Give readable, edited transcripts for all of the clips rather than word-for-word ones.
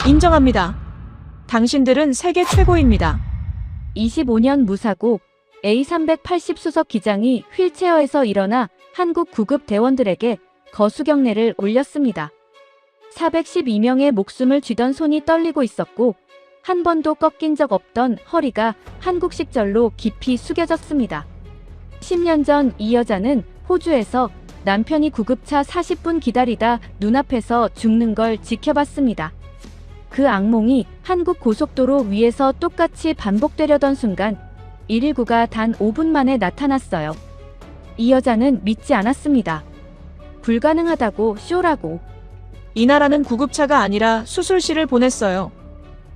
인정합니다. 당신들은 세계 최고입니다. 25년 무사고 A380 수석 기장이 휠체어에서 일어나 한국 구급 대원들에게 거수경례를 올렸습니다. 412명의 목숨을 쥐던 손이 떨리고 있었고 한 번도 꺾인 적 없던 허리가 한국식 절로 깊이 숙여졌습니다. 10년 전 이 여자는 호주에서 남편이 구급차 40분 기다리다 눈앞에서 죽는 걸 지켜봤습니다. 그 악몽이 한국 고속도로 위에서 똑같이 반복되려던 순간 119가 단 5분 만에 나타났어요. 이 여자는 믿지 않았습니다. 불가능하다고 쇼라고. 이 나라는 구급차가 아니라 수술실을 보냈어요.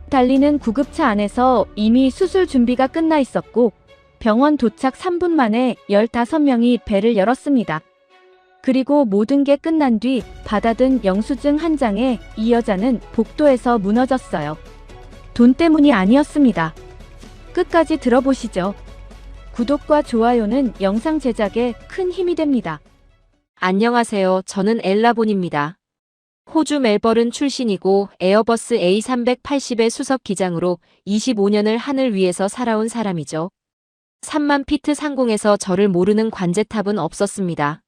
달리는 구급차 안에서 이미 수술 준비가 끝나 있었고 병원 도착 3분 만에 15명이 배를 열었습니다. 그리고 모든 게 끝난 뒤 받아든 영수증 한 장에 이 여자는 복도에서 무너졌어요. 돈 때문이 아니었습니다. 끝까지 들어보시죠. 구독과 좋아요는 영상 제작에 큰 힘이 됩니다. 안녕하세요. 저는 엘라본입니다. 호주 멜버른 출신이고 에어버스 A380의 수석 기장으로 25년을 하늘 위에서 살아온 사람이죠. 3만 피트 상공에서 저를 모르는 관제탑은 없었습니다.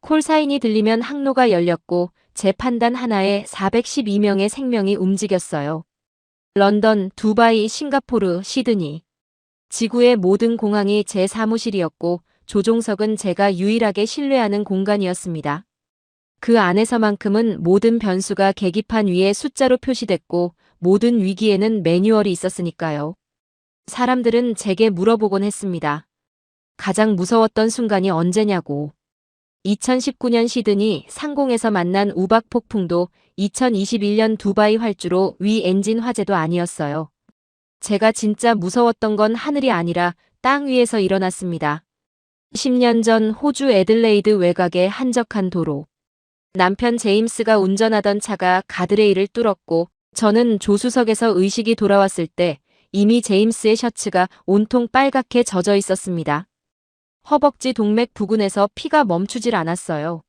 콜사인이 들리면 항로가 열렸고 제 판단 하나에 412명의 생명이 움직였어요. 런던, 두바이, 싱가포르, 시드니. 지구의 모든 공항이 제 사무실이었고 조종석은 제가 유일하게 신뢰하는 공간이었습니다. 그 안에서만큼은 모든 변수가 계기판 위에 숫자로 표시됐고 모든 위기에는 매뉴얼이 있었으니까요. 사람들은 제게 물어보곤 했습니다. 가장 무서웠던 순간이 언제냐고. 2019년 시드니 상공에서 만난 우박 폭풍도 2021년 두바이 활주로 위 엔진 화재도 아니었어요. 제가 진짜 무서웠던 건 하늘이 아니라 땅 위에서 일어났습니다. 10년 전 호주 애들레이드 외곽의 한적한 도로. 남편 제임스가 운전하던 차가 가드레일을 뚫었고 저는 조수석에서 의식이 돌아왔을 때 이미 제임스의 셔츠가 온통 빨갛게 젖어 있었습니다. 허벅지 동맥 부근에서 피가 멈추질 않았어요.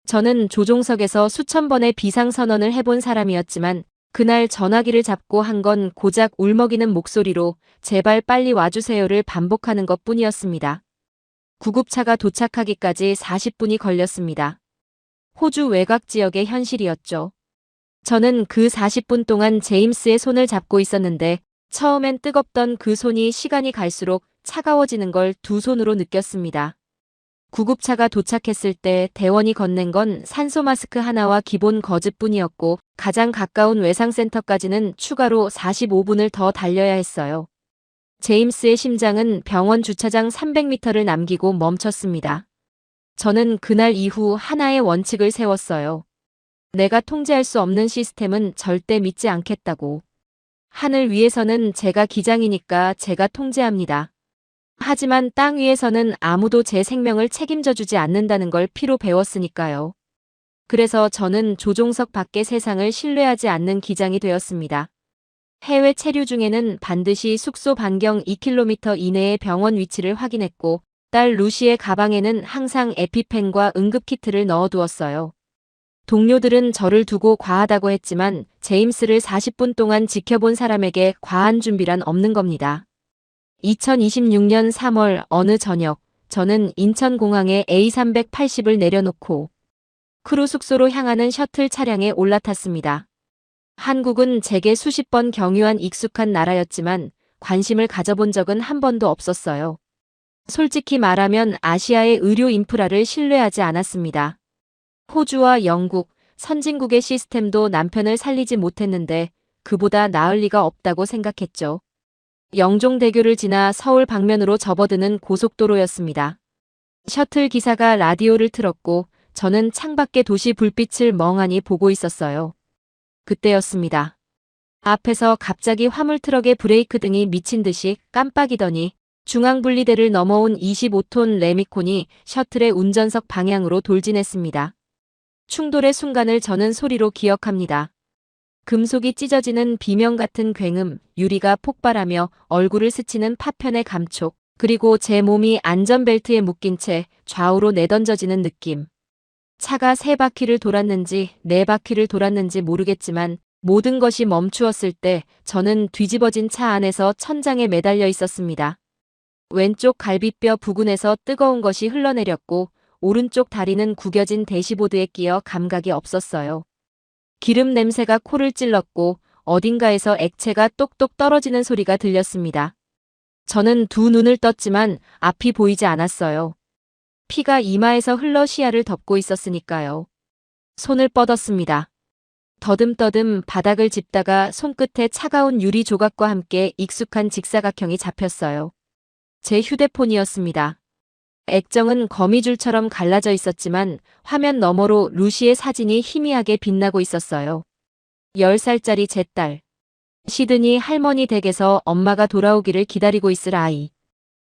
저는 조종석에서 수천 번의 비상선언을 해본 사람이었지만 그날 전화기를 잡고 한 건 고작 울먹이는 목소리로 제발 빨리 와주세요를 반복하는 것뿐이었습니다. 구급차가 도착하기까지 40분이 걸렸습니다. 호주 외곽 지역의 현실이었죠. 저는 그 40분 동안 제임스의 손을 잡고 있었는데 처음엔 뜨겁던 그 손이 시간이 갈수록 차가워지는 걸 두 손으로 느꼈습니다. 구급차가 도착했을 때 대원이 건넨 건 산소 마스크 하나와 기본 거즈뿐이었고 가장 가까운 외상센터까지는 추가로 45분을 더 달려야 했어요. 제임스의 심장은 병원 주차장 300m를 남기고 멈췄습니다. 저는 그날 이후 하나의 원칙을 세웠어요. 내가 통제할 수 없는 시스템은 절대 믿지 않겠다고. 하늘 위에서는 제가 기장이니까 제가 통제합니다. 하지만 땅 위에서는 아무도 제 생명을 책임져 주지 않는다는 걸 피로 배웠으니까요. 그래서 저는 조종석 밖의 세상을 신뢰하지 않는 기장이 되었습니다. 해외 체류 중에는 반드시 숙소 반경 2km 이내의 병원 위치를 확인했고 딸 루시의 가방에는 항상 에피펜과 응급키트를 넣어두었어요. 동료들은 저를 두고 과하다고 했지만 제임스를 40분 동안 지켜본 사람에게 과한 준비란 없는 겁니다. 2026년 3월 어느 저녁 저는 인천공항에 A380을 내려놓고 크루 숙소로 향하는 셔틀 차량에 올라탔습니다. 한국은 제게 수십 번 경유한 익숙한 나라였지만 관심을 가져본 적은 한 번도 없었어요. 솔직히 말하면 아시아의 의료 인프라를 신뢰하지 않았습니다. 호주와 영국, 선진국의 시스템도 남편을 살리지 못했는데 그보다 나을 리가 없다고 생각했죠. 영종대교를 지나 서울 방면으로 접어드는 고속도로였습니다. 셔틀 기사가 라디오를 틀었고 저는 창밖의 도시 불빛을 멍하니 보고 있었어요. 그때였습니다. 앞에서 갑자기 화물트럭의 브레이크 등이 미친 듯이 깜빡이더니 중앙분리대를 넘어온 25톤 레미콘이 셔틀의 운전석 방향으로 돌진했습니다. 충돌의 순간을 저는 소리로 기억합니다. 금속이 찢어지는 비명 같은 굉음, 유리가 폭발하며 얼굴을 스치는 파편의 감촉, 그리고 제 몸이 안전벨트에 묶인 채 좌우로 내던져지는 느낌. 차가 3바퀴를 돌았는지 4바퀴를 돌았는지 모르겠지만 모든 것이 멈추었을 때 저는 뒤집어진 차 안에서 천장에 매달려 있었습니다. 왼쪽 갈비뼈 부근에서 뜨거운 것이 흘러내렸고 오른쪽 다리는 구겨진 대시보드에 끼어 감각이 없었어요. 기름 냄새가 코를 찔렀고 어딘가에서 액체가 똑똑 떨어지는 소리가 들렸습니다. 저는 두 눈을 떴지만 앞이 보이지 않았어요. 피가 이마에서 흘러 시야를 덮고 있었으니까요. 손을 뻗었습니다. 더듬더듬 바닥을 짚다가 손끝에 차가운 유리 조각과 함께 익숙한 직사각형이 잡혔어요. 제 휴대폰이었습니다. 액정은 거미줄처럼 갈라져 있었지만 화면 너머로 루시의 사진이 희미하게 빛나고 있었어요. 10살짜리 제 딸. 시드니 할머니 댁에서 엄마가 돌아오기를 기다리고 있을 아이.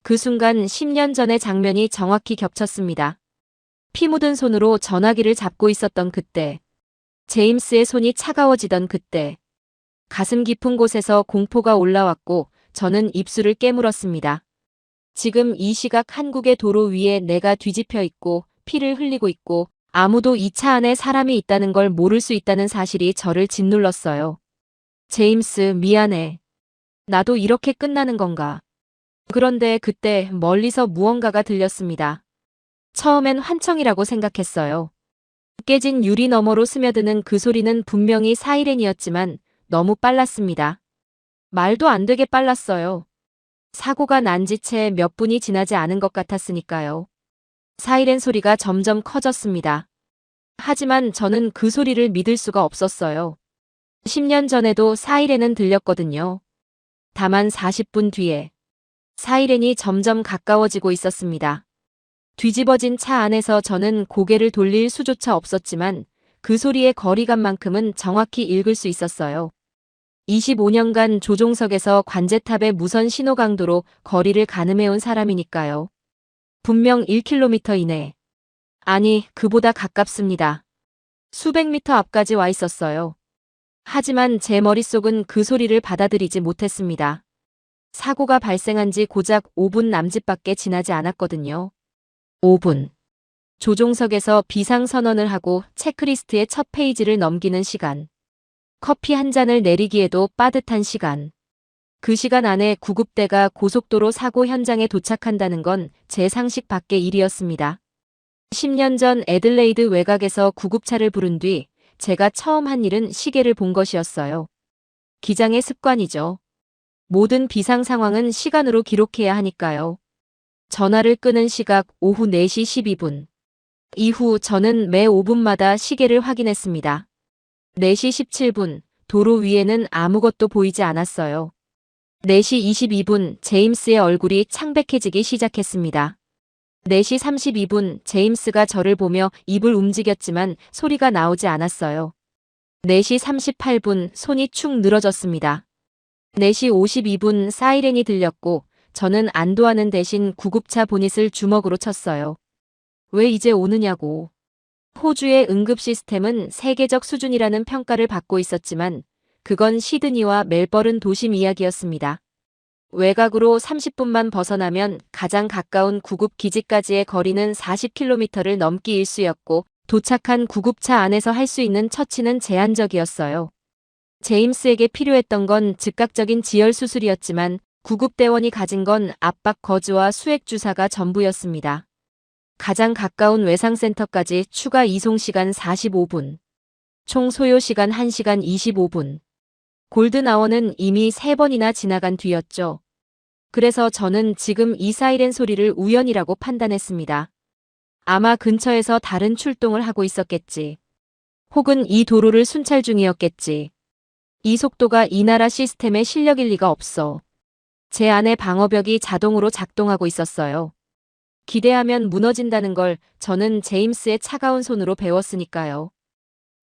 그 순간 10년 전의 장면이 정확히 겹쳤습니다. 피 묻은 손으로 전화기를 잡고 있었던 그때. 제임스의 손이 차가워지던 그때. 가슴 깊은 곳에서 공포가 올라왔고 저는 입술을 깨물었습니다. 지금 이 시각 한국의 도로 위에 내가 뒤집혀 있고 피를 흘리고 있고 아무도 이 차 안에 사람이 있다는 걸 모를 수 있다는 사실이 저를 짓눌렀어요. 제임스, 미안해. 나도 이렇게 끝나는 건가? 그런데 그때 멀리서 무언가가 들렸습니다. 처음엔 환청이라고 생각했어요. 깨진 유리 너머로 스며드는 그 소리는 분명히 사이렌이었지만 너무 빨랐습니다. 말도 안 되게 빨랐어요. 사고가 난 지 채 몇 분이 지나지 않은 것 같았으니까요. 사이렌 소리가 점점 커졌습니다. 하지만 저는 그 소리를 믿을 수가 없었어요. 10년 전에도 사이렌은 들렸거든요. 다만 40분 뒤에 사이렌이 점점 가까워지고 있었습니다. 뒤집어진 차 안에서 저는 고개를 돌릴 수조차 없었지만 그 소리의 거리감만큼은 정확히 읽을 수 있었어요. 25년간 조종석에서 관제탑의 무선 신호 강도로 거리를 가늠해온 사람이니까요. 분명 1km 이내. 아니, 그보다 가깝습니다. 수백 미터 앞까지 와 있었어요. 하지만 제 머릿속은 그 소리를 받아들이지 못했습니다. 사고가 발생한 지 고작 5분 남짓밖에 지나지 않았거든요. 5분. 조종석에서 비상선언을 하고 체크리스트의 첫 페이지를 넘기는 시간. 커피 한 잔을 내리기에도 빠듯한 시간. 그 시간 안에 구급대가 고속도로 사고 현장에 도착한다는 건 제 상식 밖의 일이었습니다. 10년 전 애들레이드 외곽에서 구급차를 부른 뒤 제가 처음 한 일은 시계를 본 것이었어요. 기장의 습관이죠. 모든 비상 상황은 시간으로 기록해야 하니까요. 전화를 끄는 시각 오후 4시 12분. 이후 저는 매 5분마다 시계를 확인했습니다. 4시 17분, 도로 위에는 아무것도 보이지 않았어요. 4시 22분, 제임스의 얼굴이 창백해지기 시작했습니다. 4시 32분, 제임스가 저를 보며 입을 움직였지만 소리가 나오지 않았어요. 4시 38분, 손이 축 늘어졌습니다. 4시 52분, 사이렌이 들렸고 저는 안도하는 대신 구급차 보닛을 주먹으로 쳤어요. 왜 이제 오느냐고. 호주의 응급 시스템은 세계적 수준이라는 평가를 받고 있었지만 그건 시드니와 멜버른 도심 이야기였습니다. 외곽으로 30분만 벗어나면 가장 가까운 구급 기지까지의 거리는 40km를 넘기 일쑤였고 도착한 구급차 안에서 할 수 있는 처치는 제한적이었어요. 제임스에게 필요했던 건 즉각적인 지혈 수술이었지만 구급대원이 가진 건 압박 거즈와 수액 주사가 전부였습니다. 가장 가까운 외상센터까지 추가 이송 시간 45분. 총 소요 시간 1시간 25분. 골든아워는 이미 3번이나 지나간 뒤였죠. 그래서 저는 지금 이 사이렌 소리를 우연이라고 판단했습니다. 아마 근처에서 다른 출동을 하고 있었겠지. 혹은 이 도로를 순찰 중이었겠지. 이 속도가 이 나라 시스템의 실력일 리가 없어. 제 안의 방어벽이 자동으로 작동하고 있었어요. 기대하면 무너진다는 걸 저는 제임스의 차가운 손으로 배웠으니까요.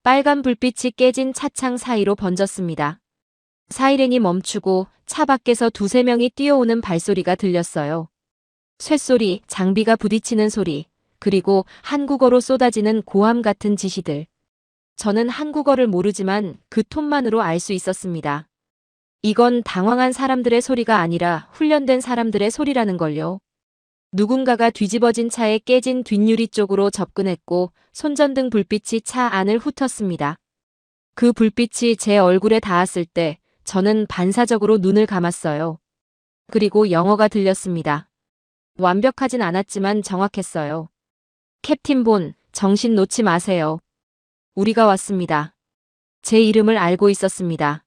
빨간 불빛이 깨진 차창 사이로 번졌습니다. 사이렌이 멈추고 차 밖에서 2~3명이 뛰어오는 발소리가 들렸어요. 쇳소리, 장비가 부딪히는 소리, 그리고 한국어로 쏟아지는 고함 같은 지시들. 저는 한국어를 모르지만 그 톤만으로 알 수 있었습니다. 이건 당황한 사람들의 소리가 아니라 훈련된 사람들의 소리라는 걸요. 누군가가 뒤집어진 차에 깨진 뒷유리 쪽으로 접근했고 손전등 불빛이 차 안을 훑었습니다. 그 불빛이 제 얼굴에 닿았을 때 저는 반사적으로 눈을 감았어요. 그리고 영어가 들렸습니다. 완벽하진 않았지만 정확했어요. 캡틴 본, 정신 놓지 마세요. 우리가 왔습니다. 제 이름을 알고 있었습니다.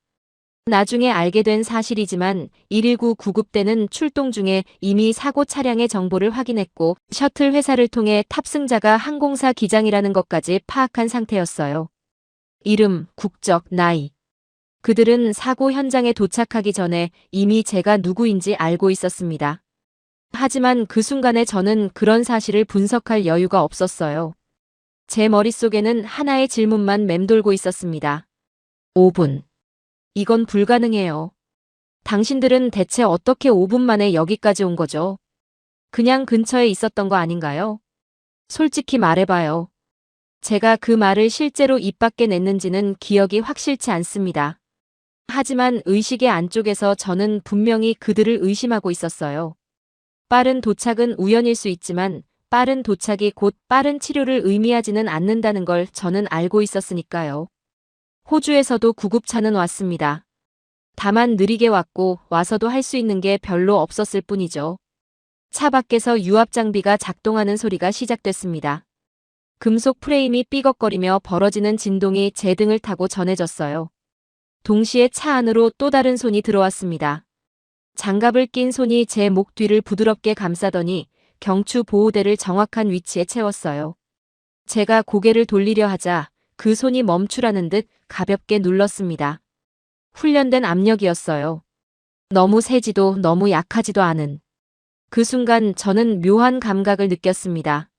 나중에 알게 된 사실이지만 119 구급대는 출동 중에 이미 사고 차량의 정보를 확인했고 셔틀 회사를 통해 탑승자가 항공사 기장이라는 것까지 파악한 상태였어요. 이름, 국적, 나이. 그들은 사고 현장에 도착하기 전에 이미 제가 누구인지 알고 있었습니다. 하지만 그 순간에 저는 그런 사실을 분석할 여유가 없었어요. 제 머릿속에는 하나의 질문만 맴돌고 있었습니다. 5분. 이건 불가능해요. 당신들은 대체 어떻게 5분 만에 여기까지 온 거죠? 그냥 근처에 있었던 거 아닌가요? 솔직히 말해봐요. 제가 그 말을 실제로 입 밖에 냈는지는 기억이 확실치 않습니다. 하지만 의식의 안쪽에서 저는 분명히 그들을 의심하고 있었어요. 빠른 도착은 우연일 수 있지만 빠른 도착이 곧 빠른 치료를 의미하지는 않는다는 걸 저는 알고 있었으니까요. 호주에서도 구급차는 왔습니다. 다만 느리게 왔고 와서도 할 수 있는 게 별로 없었을 뿐이죠. 차 밖에서 유압 장비가 작동하는 소리가 시작됐습니다. 금속 프레임이 삐걱거리며 벌어지는 진동이 제 등을 타고 전해졌어요. 동시에 차 안으로 또 다른 손이 들어왔습니다. 장갑을 낀 손이 제 목 뒤를 부드럽게 감싸더니 경추 보호대를 정확한 위치에 채웠어요. 제가 고개를 돌리려 하자 그 손이 멈추라는 듯 가볍게 눌렀습니다. 훈련된 압력이었어요. 너무 세지도 너무 약하지도 않은. 그 순간 저는 묘한 감각을 느꼈습니다.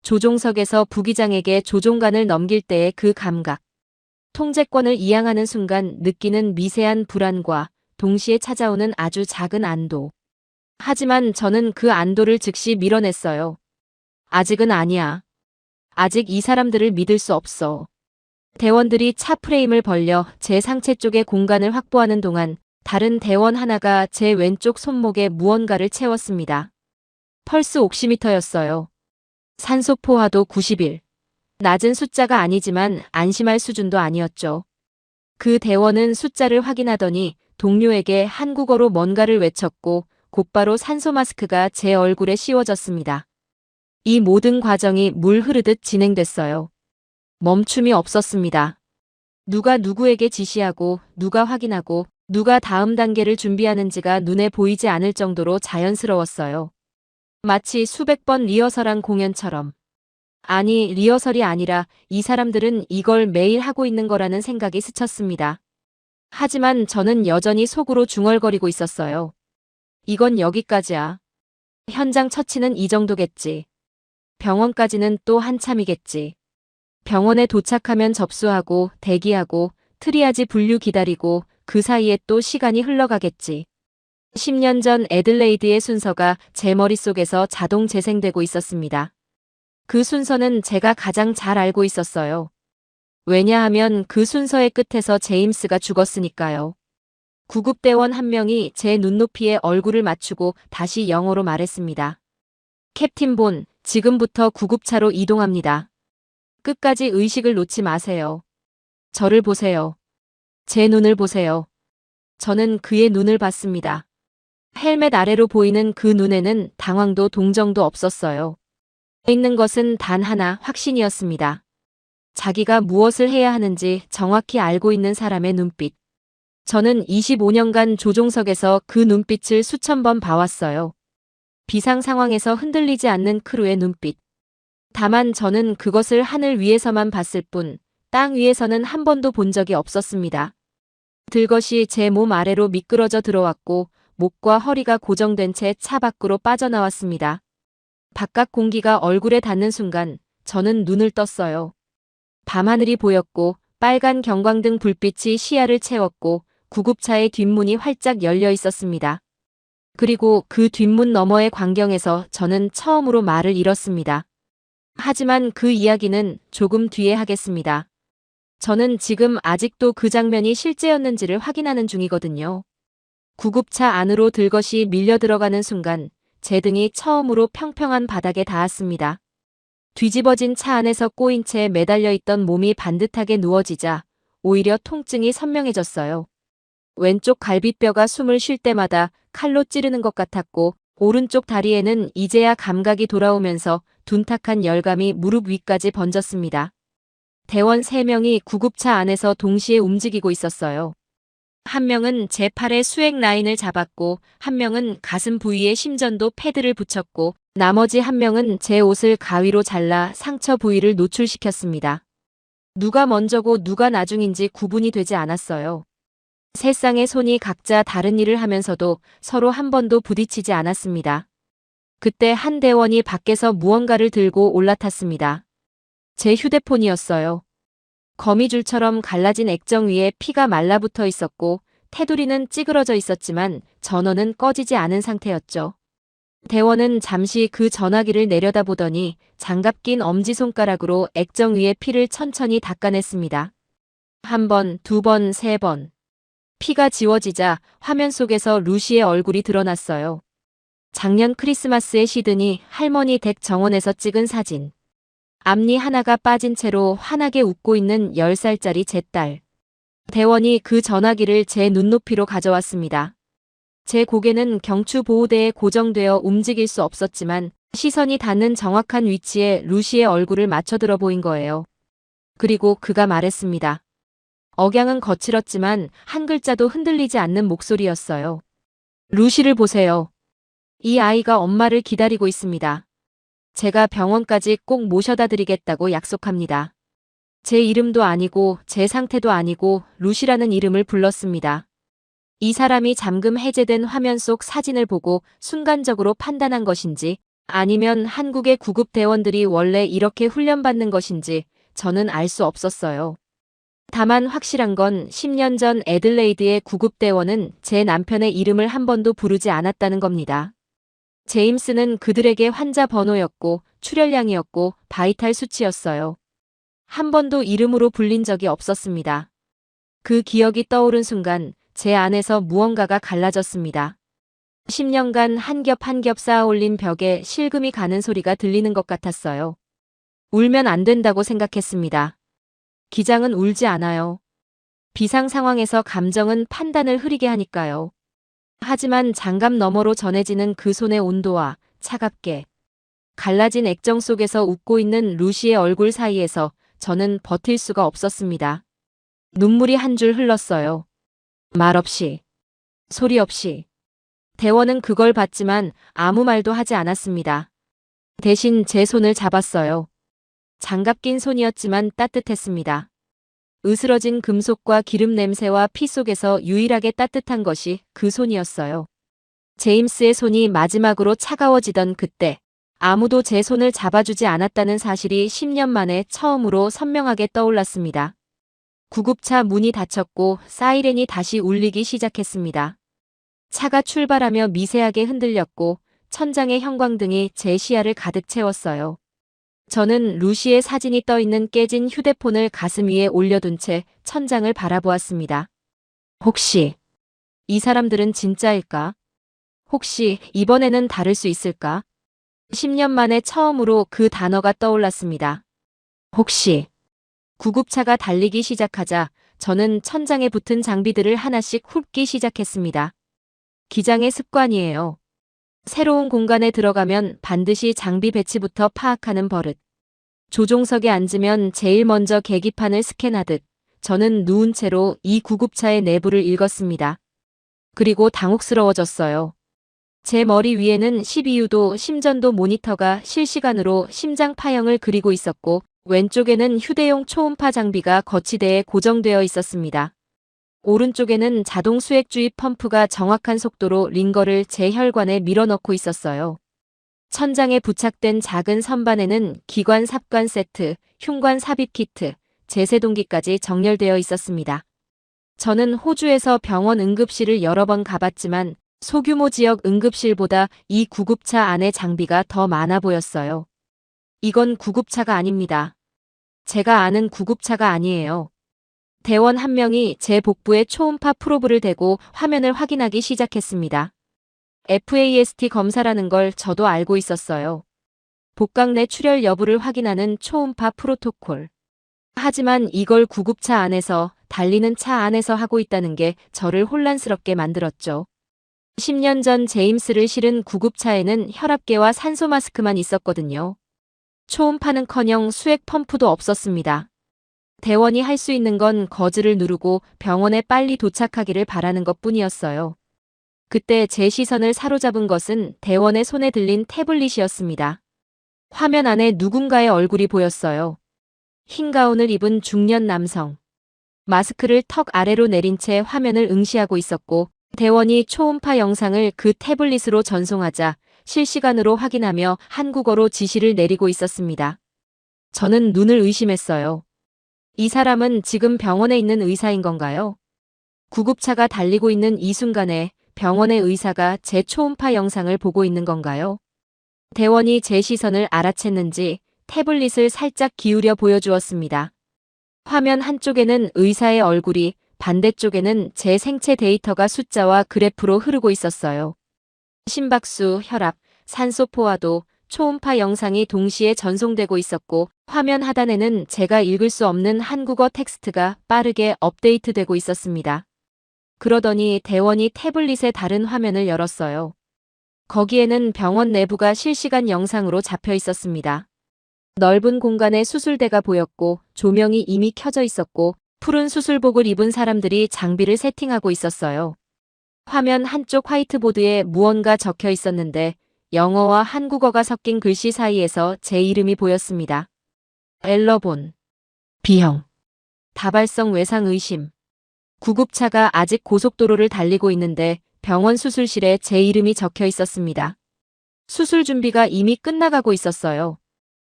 조종석에서 부기장에게 조종관을 넘길 때의 그 감각. 통제권을 이양하는 순간 느끼는 미세한 불안과 동시에 찾아오는 아주 작은 안도. 하지만 저는 그 안도를 즉시 밀어냈어요. 아직은 아니야. 아직 이 사람들을 믿을 수 없어. 대원들이 차 프레임을 벌려 제 상체 쪽에 공간을 확보하는 동안 다른 대원 하나가 제 왼쪽 손목에 무언가를 채웠습니다. 펄스 옥시미터였어요. 산소 포화도 91. 낮은 숫자가 아니지만 안심할 수준도 아니었죠. 그 대원은 숫자를 확인하더니 동료에게 한국어로 뭔가를 외쳤고 곧바로 산소 마스크가 제 얼굴에 씌워졌습니다. 이 모든 과정이 물 흐르듯 진행됐어요. 멈춤이 없었습니다. 누가 누구에게 지시하고 누가 확인하고 누가 다음 단계를 준비하는지가 눈에 보이지 않을 정도로 자연스러웠어요. 마치 수백 번 리허설한 공연처럼. 아니, 리허설이 아니라 이 사람들은 이걸 매일 하고 있는 거라는 생각이 스쳤습니다. 하지만 저는 여전히 속으로 중얼거리고 있었어요. 이건 여기까지야. 현장 처치는 이 정도겠지. 병원까지는 또 한참이겠지. 병원에 도착하면 접수하고 대기하고 트리아지 분류 기다리고 그 사이에 또 시간이 흘러가겠지. 10년 전 애들레이드의 순서가 제 머릿속에서 자동 재생되고 있었습니다. 그 순서는 제가 가장 잘 알고 있었어요. 왜냐하면 그 순서의 끝에서 제임스가 죽었으니까요. 구급대원 한 명이 제 눈높이에 얼굴을 맞추고 다시 영어로 말했습니다. 캡틴 본, 지금부터 구급차로 이동합니다. 끝까지 의식을 놓지 마세요. 저를 보세요. 제 눈을 보세요. 저는 그의 눈을 봤습니다. 헬멧 아래로 보이는 그 눈에는 당황도 동정도 없었어요. 있는 것은 단 하나 확신이었습니다. 자기가 무엇을 해야 하는지 정확히 알고 있는 사람의 눈빛. 저는 25년간 조종석에서 그 눈빛을 수천 번 봐왔어요. 비상 상황에서 흔들리지 않는 크루의 눈빛. 다만 저는 그것을 하늘 위에서만 봤을 뿐, 땅 위에서는 한 번도 본 적이 없었습니다. 들것이 제 몸 아래로 미끄러져 들어왔고 목과 허리가 고정된 채 차 밖으로 빠져나왔습니다. 바깥 공기가 얼굴에 닿는 순간 저는 눈을 떴어요. 밤하늘이 보였고 빨간 경광등 불빛이 시야를 채웠고 구급차의 뒷문이 활짝 열려 있었습니다. 그리고 그 뒷문 너머의 광경에서 저는 처음으로 말을 잃었습니다. 하지만 그 이야기는 조금 뒤에 하겠습니다. 저는 지금 아직도 그 장면이 실제였는지를 확인하는 중이거든요. 구급차 안으로 들것이 밀려 들어가는 순간 제 등이 처음으로 평평한 바닥에 닿았습니다. 뒤집어진 차 안에서 꼬인 채 매달려 있던 몸이 반듯하게 누워지자 오히려 통증이 선명해졌어요. 왼쪽 갈비뼈가 숨을 쉴 때마다 칼로 찌르는 것 같았고 오른쪽 다리에는 이제야 감각이 돌아오면서 둔탁한 열감이 무릎 위까지 번졌습니다. 대원 3명이 구급차 안에서 동시에 움직이고 있었어요. 한 명은 제 팔에 수액 라인을 잡았고 한 명은 가슴 부위에 심전도 패드를 붙였고 나머지 한 명은 제 옷을 가위로 잘라 상처 부위를 노출시켰습니다. 누가 먼저고 누가 나중인지 구분이 되지 않았어요. 세 쌍의 손이 각자 다른 일을 하면서도 서로 한 번도 부딪히지 않았습니다. 그때 한 대원이 밖에서 무언가를 들고 올라탔습니다. 제 휴대폰이었어요. 거미줄처럼 갈라진 액정 위에 피가 말라붙어 있었고 테두리는 찌그러져 있었지만 전원은 꺼지지 않은 상태였죠. 대원은 잠시 그 전화기를 내려다보더니 장갑 낀 엄지손가락으로 액정 위에 피를 천천히 닦아냈습니다. 1번, 2번, 3번. 피가 지워지자 화면 속에서 루시의 얼굴이 드러났어요. 작년 크리스마스에 시드니 할머니 댁 정원에서 찍은 사진. 앞니 하나가 빠진 채로 환하게 웃고 있는 10살짜리 제 딸. 대원이 그 전화기를 제 눈높이로 가져왔습니다. 제 고개는 경추 보호대에 고정되어 움직일 수 없었지만 시선이 닿는 정확한 위치에 루시의 얼굴을 맞춰들어 보인 거예요. 그리고 그가 말했습니다. 억양은 거칠었지만 한 글자도 흔들리지 않는 목소리였어요. 루시를 보세요. 이 아이가 엄마를 기다리고 있습니다. 제가 병원까지 꼭 모셔다 드리겠다고 약속합니다. 제 이름도 아니고 제 상태도 아니고 루시라는 이름을 불렀습니다. 이 사람이 잠금 해제된 화면 속 사진을 보고 순간적으로 판단한 것인지 아니면 한국의 구급대원들이 원래 이렇게 훈련받는 것인지 저는 알 수 없었어요. 다만 확실한 건 10년 전 애들레이드의 구급대원은 제 남편의 이름을 한 번도 부르지 않았다는 겁니다. 제임스는 그들에게 환자 번호였고 출혈량이었고 바이탈 수치였어요. 한 번도 이름으로 불린 적이 없었습니다. 그 기억이 떠오른 순간 제 안에서 무언가가 갈라졌습니다. 10년간 한 겹 한 겹 쌓아 올린 벽에 실금이 가는 소리가 들리는 것 같았어요. 울면 안 된다고 생각했습니다. 기장은 울지 않아요. 비상 상황에서 감정은 판단을 흐리게 하니까요. 하지만 장갑 너머로 전해지는 그 손의 온도와 차갑게 갈라진 액정 속에서 웃고 있는 루시의 얼굴 사이에서 저는 버틸 수가 없었습니다. 눈물이 한 줄 흘렀어요. 말 없이, 소리 없이. 대원은 그걸 봤지만 아무 말도 하지 않았습니다. 대신 제 손을 잡았어요. 장갑 낀 손이었지만 따뜻했습니다. 으스러진 금속과 기름 냄새와 피 속에서 유일하게 따뜻한 것이 그 손이었어요. 제임스의 손이 마지막으로 차가워지던 그때 아무도 제 손을 잡아주지 않았다는 사실이 10년 만에 처음으로 선명하게 떠올랐습니다. 구급차 문이 닫혔고 사이렌이 다시 울리기 시작했습니다. 차가 출발하며 미세하게 흔들렸고 천장의 형광등이 제 시야를 가득 채웠어요. 저는 루시의 사진이 떠있는 깨진 휴대폰을 가슴 위에 올려둔 채 천장을 바라보았습니다. 혹시 이 사람들은 진짜일까? 혹시 이번에는 다를 수 있을까? 10년 만에 처음으로 그 단어가 떠올랐습니다. 혹시. 구급차가 달리기 시작하자 저는 천장에 붙은 장비들을 하나씩 훑기 시작했습니다. 기장의 습관이에요. 새로운 공간에 들어가면 반드시 장비 배치부터 파악하는 버릇. 조종석에 앉으면 제일 먼저 계기판을 스캔하듯 저는 누운 채로 이 구급차의 내부를 읽었습니다. 그리고 당혹스러워졌어요. 제 머리 위에는 12유도 심전도 모니터가 실시간으로 심장 파형을 그리고 있었고 왼쪽에는 휴대용 초음파 장비가 거치대에 고정되어 있었습니다. 오른쪽에는 자동 수액 주입 펌프가 정확한 속도로 링거를 제 혈관에 밀어넣고 있었어요. 천장에 부착된 작은 선반에는 기관 삽관 세트, 흉관 삽입 키트, 제세동기까지 정렬되어 있었습니다. 저는 호주에서 병원 응급실을 여러 번 가봤지만 소규모 지역 응급실보다 이 구급차 안의 장비가 더 많아 보였어요. 이건 구급차가 아닙니다. 제가 아는 구급차가 아니에요. 대원 한 명이 제 복부에 초음파 프로브를 대고 화면을 확인하기 시작했습니다. FAST 검사라는 걸 저도 알고 있었어요. 복강 내 출혈 여부를 확인하는 초음파 프로토콜. 하지만 이걸 구급차 안에서 달리는 차 안에서 하고 있다는 게 저를 혼란스럽게 만들었죠. 10년 전 제임스를 실은 구급차에는 혈압계와 산소 마스크만 있었거든요. 초음파는커녕 수액 펌프도 없었습니다. 대원이 할 수 있는 건 거즈를 누르고 병원에 빨리 도착하기를 바라는 것뿐이었어요. 그때 제 시선을 사로잡은 것은 대원의 손에 들린 태블릿이었습니다. 화면 안에 누군가의 얼굴이 보였어요. 흰 가운을 입은 중년 남성. 마스크를 턱 아래로 내린 채 화면을 응시하고 있었고, 대원이 초음파 영상을 그 태블릿으로 전송하자 실시간으로 확인하며 한국어로 지시를 내리고 있었습니다. 저는 눈을 의심했어요. 이 사람은 지금 병원에 있는 의사인 건가요? 구급차가 달리고 있는 이 순간에 병원의 의사가 제 초음파 영상을 보고 있는 건가요? 대원이 제 시선을 알아챘는지 태블릿을 살짝 기울여 보여주었습니다. 화면 한쪽에는 의사의 얼굴이, 반대쪽에는 제 생체 데이터가 숫자와 그래프로 흐르고 있었어요. 심박수, 혈압, 산소 포화도, 초음파 영상이 동시에 전송되고 있었고, 화면 하단에는 제가 읽을 수 없는 한국어 텍스트가 빠르게 업데이트되고 있었습니다. 그러더니 대원이 태블릿의 다른 화면을 열었어요. 거기에는 병원 내부가 실시간 영상으로 잡혀 있었습니다. 넓은 공간에 수술대가 보였고, 조명이 이미 켜져 있었고, 푸른 수술복을 입은 사람들이 장비를 세팅하고 있었어요. 화면 한쪽 화이트보드에 무언가 적혀 있었는데, 영어와 한국어가 섞인 글씨 사이에서 제 이름이 보였습니다. 엘러본. B형. 다발성 외상 의심. 구급차가 아직 고속도로를 달리고 있는데 병원 수술실에 제 이름이 적혀 있었습니다. 수술 준비가 이미 끝나가고 있었어요.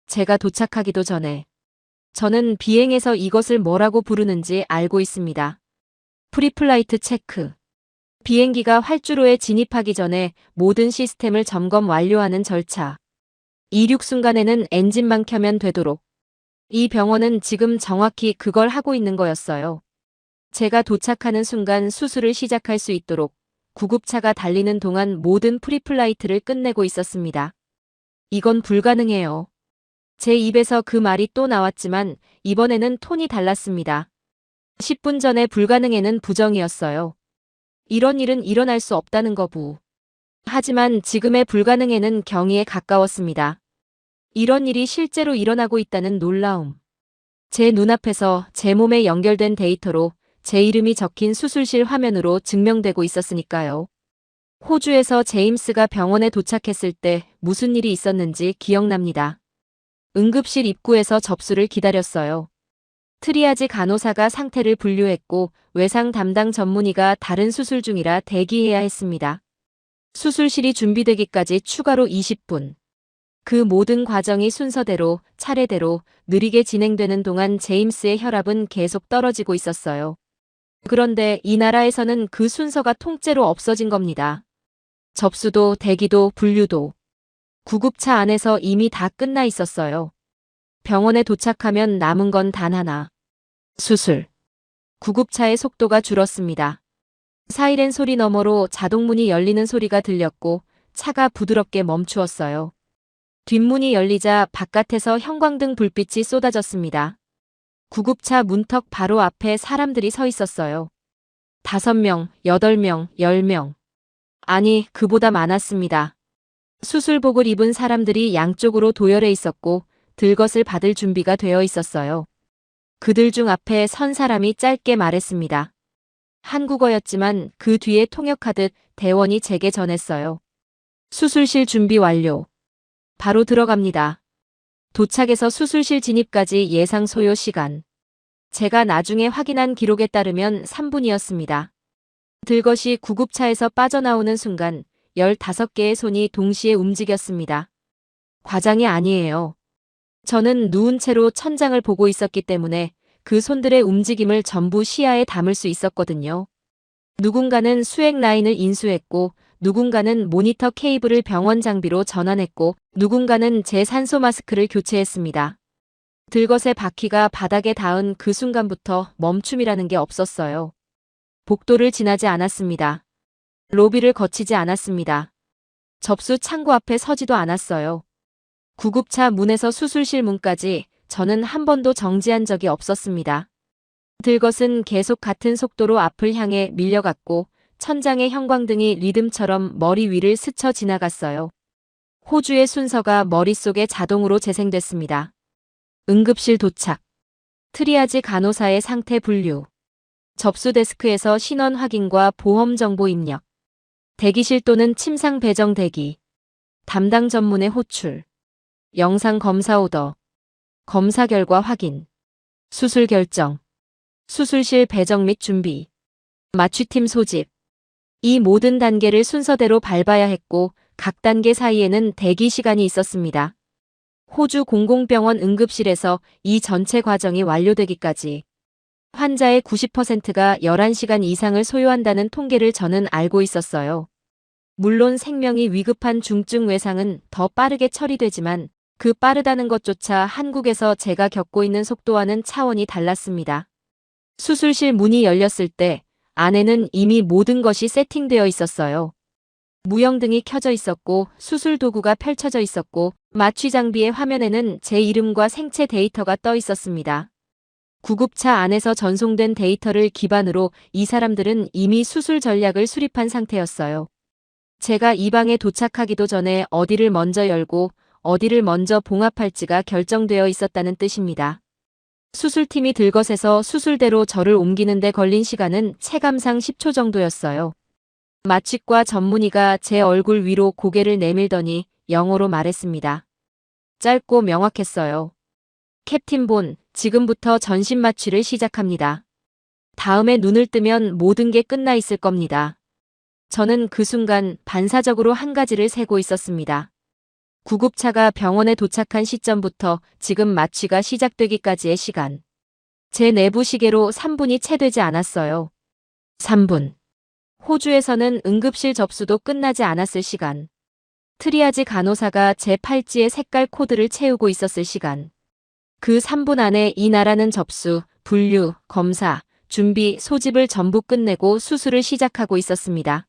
제가 도착하기도 전에. 저는 비행에서 이것을 뭐라고 부르는지 알고 있습니다. 프리플라이트 체크. 비행기가 활주로에 진입하기 전에 모든 시스템을 점검 완료하는 절차. 이륙 순간에는 엔진만 켜면 되도록. 이 병원은 지금 정확히 그걸 하고 있는 거였어요. 제가 도착하는 순간 수술을 시작할 수 있도록 구급차가 달리는 동안 모든 프리플라이트를 끝내고 있었습니다. 이건 불가능해요. 제 입에서 그 말이 또 나왔지만 이번에는 톤이 달랐습니다. 10분 전에 불가능에는 부정이었어요. 이런 일은 일어날 수 없다는 거부. 하지만 지금의 불가능에는 경이에 가까웠습니다. 이런 일이 실제로 일어나고 있다는 놀라움. 제 눈앞에서 제 몸에 연결된 데이터로 제 이름이 적힌 수술실 화면으로 증명되고 있었으니까요. 호주에서 제임스가 병원에 도착했을 때 무슨 일이 있었는지 기억납니다. 응급실 입구에서 접수를 기다렸어요. 트리아지 간호사가 상태를 분류했고 외상 담당 전문의가 다른 수술 중이라 대기해야 했습니다. 수술실이 준비되기까지 추가로 20분. 그 모든 과정이 순서대로, 차례대로, 느리게 진행되는 동안 제임스의 혈압은 계속 떨어지고 있었어요. 그런데 이 나라에서는 그 순서가 통째로 없어진 겁니다. 접수도, 대기도, 분류도. 구급차 안에서 이미 다 끝나 있었어요. 병원에 도착하면 남은 건 단 하나. 수술. 구급차의 속도가 줄었습니다. 사이렌 소리 너머로 자동문이 열리는 소리가 들렸고 차가 부드럽게 멈추었어요. 뒷문이 열리자 바깥에서 형광등 불빛이 쏟아졌습니다. 구급차 문턱 바로 앞에 사람들이 서 있었어요. 5명, 8명, 10명. 아니, 그보다 많았습니다. 수술복을 입은 사람들이 양쪽으로 도열해 있었고 들것을 받을 준비가 되어 있었어요. 그들 중 앞에 선 사람이 짧게 말했습니다. 한국어였지만 그 뒤에 통역하듯 대원이 제게 전했어요. 수술실 준비 완료. 바로 들어갑니다. 도착에서 수술실 진입까지 예상 소요 시간. 제가 나중에 확인한 기록에 따르면 3분이었습니다. 들것이 구급차에서 빠져나오는 순간 15개의 손이 동시에 움직였습니다. 과장이 아니에요. 저는 누운 채로 천장을 보고 있었기 때문에 그 손들의 움직임을 전부 시야에 담을 수 있었거든요. 누군가는 수액 라인을 인수했고, 누군가는 모니터 케이블을 병원 장비로 전환했고, 누군가는 제 산소 마스크를 교체했습니다. 들것의 바퀴가 바닥에 닿은 그 순간부터 멈춤이라는 게 없었어요. 복도를 지나지 않았습니다. 로비를 거치지 않았습니다. 접수 창구 앞에 서지도 않았어요. 구급차 문에서 수술실 문까지 저는 한 번도 정지한 적이 없었습니다. 들것은 계속 같은 속도로 앞을 향해 밀려갔고 천장의 형광등이 리듬처럼 머리 위를 스쳐 지나갔어요. 호주의 순서가 머릿속에 자동으로 재생됐습니다. 응급실 도착. 트리아지 간호사의 상태 분류. 접수 데스크에서 신원 확인과 보험 정보 입력. 대기실 또는 침상 배정 대기. 담당 전문의 호출. 영상 검사 오더. 검사 결과 확인. 수술 결정. 수술실 배정 및 준비. 마취팀 소집. 이 모든 단계를 순서대로 밟아야 했고 각 단계 사이에는 대기 시간이 있었습니다. 호주 공공병원 응급실에서 이 전체 과정이 완료되기까지 환자의 90%가 11시간 이상을 소요한다는 통계를 저는 알고 있었어요. 물론 생명이 위급한 중증 외상은 더 빠르게 처리되지만 그 빠르다는 것조차 한국에서 제가 겪고 있는 속도와는 차원이 달랐습니다. 수술실 문이 열렸을 때 안에는 이미 모든 것이 세팅되어 있었어요. 무영등이 켜져 있었고 수술 도구가 펼쳐져 있었고 마취 장비의 화면에는 제 이름과 생체 데이터가 떠 있었습니다. 구급차 안에서 전송된 데이터를 기반으로 이 사람들은 이미 수술 전략을 수립한 상태였어요. 제가 이 방에 도착하기도 전에 어디를 먼저 열고 어디를 먼저 봉합할지가 결정되어 있었다는 뜻입니다. 수술팀이 들것에서 수술대로 저를 옮기는 데 걸린 시간은 체감상 10초 정도였어요. 마취과 전문의가 제 얼굴 위로 고개를 내밀더니 영어로 말했습니다. 짧고 명확했어요. 캡틴 본, 지금부터 전신 마취를 시작합니다. 다음에 눈을 뜨면 모든 게 끝나 있을 겁니다. 저는 그 순간 반사적으로 한 가지를 세고 있었습니다. 구급차가 병원에 도착한 시점부터 지금 마취가 시작되기까지의 시간. 제 내부 시계로 3분이 채 되지 않았어요. 3분. 호주에서는 응급실 접수도 끝나지 않았을 시간. 트리아지 간호사가 제 팔찌의 색깔 코드를 채우고 있었을 시간. 그 3분 안에 이 나라는 접수, 분류, 검사, 준비, 소집을 전부 끝내고 수술을 시작하고 있었습니다.